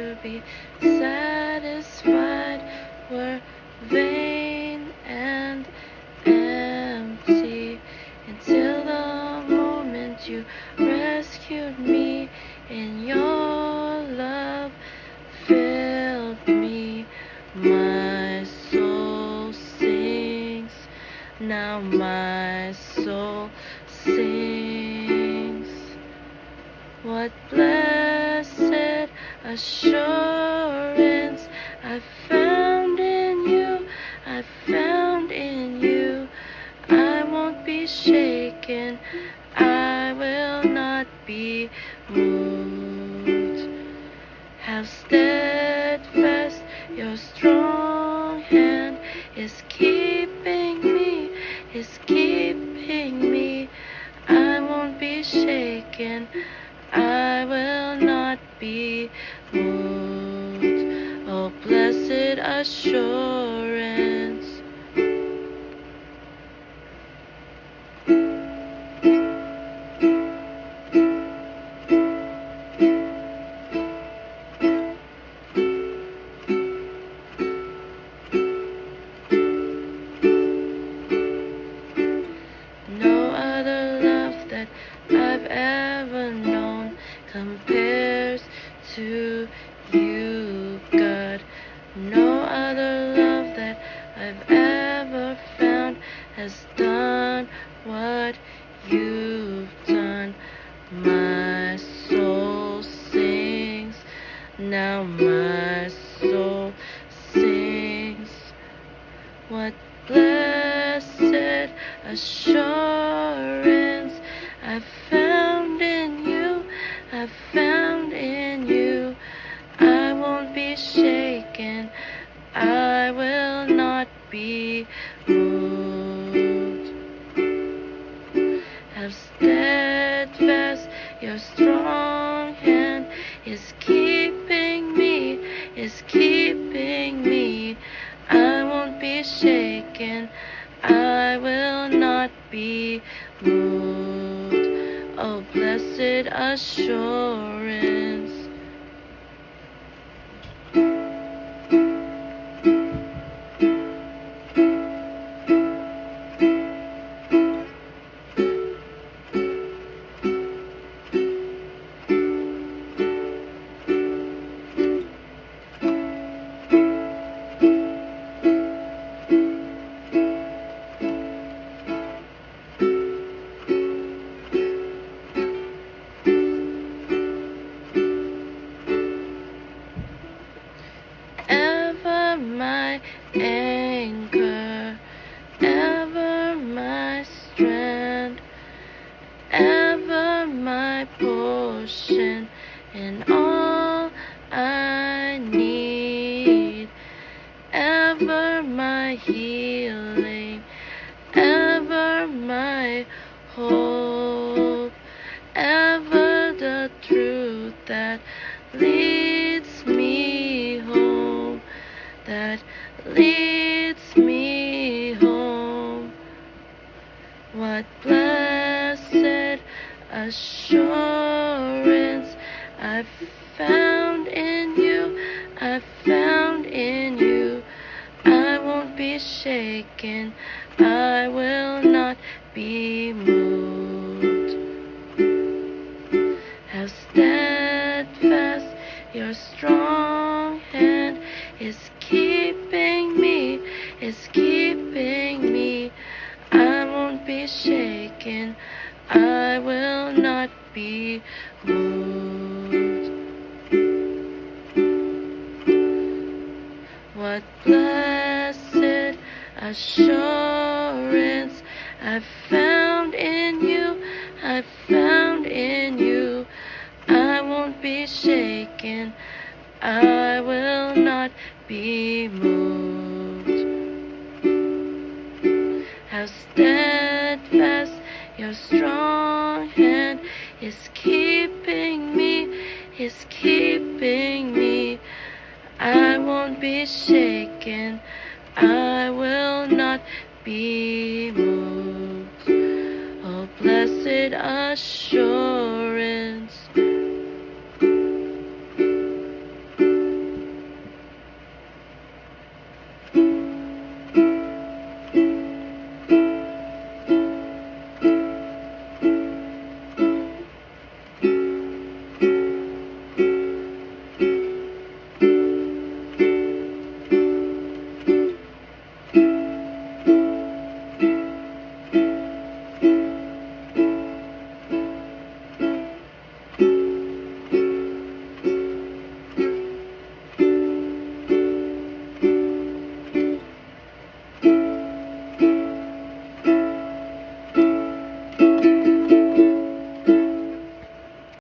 to be satisfied were vain and empty, until the moment you rescued me and your love filled me. My soul sings, now my soul sings. What blessed assurance I found in you, I found in you. I won't be shaken, I will not be moved. How steadfast your strong hand is keeping me, is keeping me. I won't be shaken, I will not be moved. Oh, blessed assurance. No other love that I've ever known compares to you, God. No other love that I've ever found has done what you've done. My soul sings, now my soul sings. What blessed assurance I found in you, I found in you. I won't be shaken, I will not be moved. How steadfast your strong hand is keeping me, is keeping me. I won't be shaken, I will not be moved. Oh, blessed assurance. Ever my anchor, ever my strength, ever my portion, and all I need, ever my healing, ever my hope, ever the truth that leads me home, that leads me home. What blessed assurance I found in you, I found in you. I won't be shaken, I will not be moved. How steadfast your strong hand is keeping me, is keeping me. I won't be shaken, I will not be moved. What blessed assurance I found in you, I found in you. I won't be shaken, I will not be moved. How steadfast your strong hand is keeping me, is keeping me. I won't be shaken, I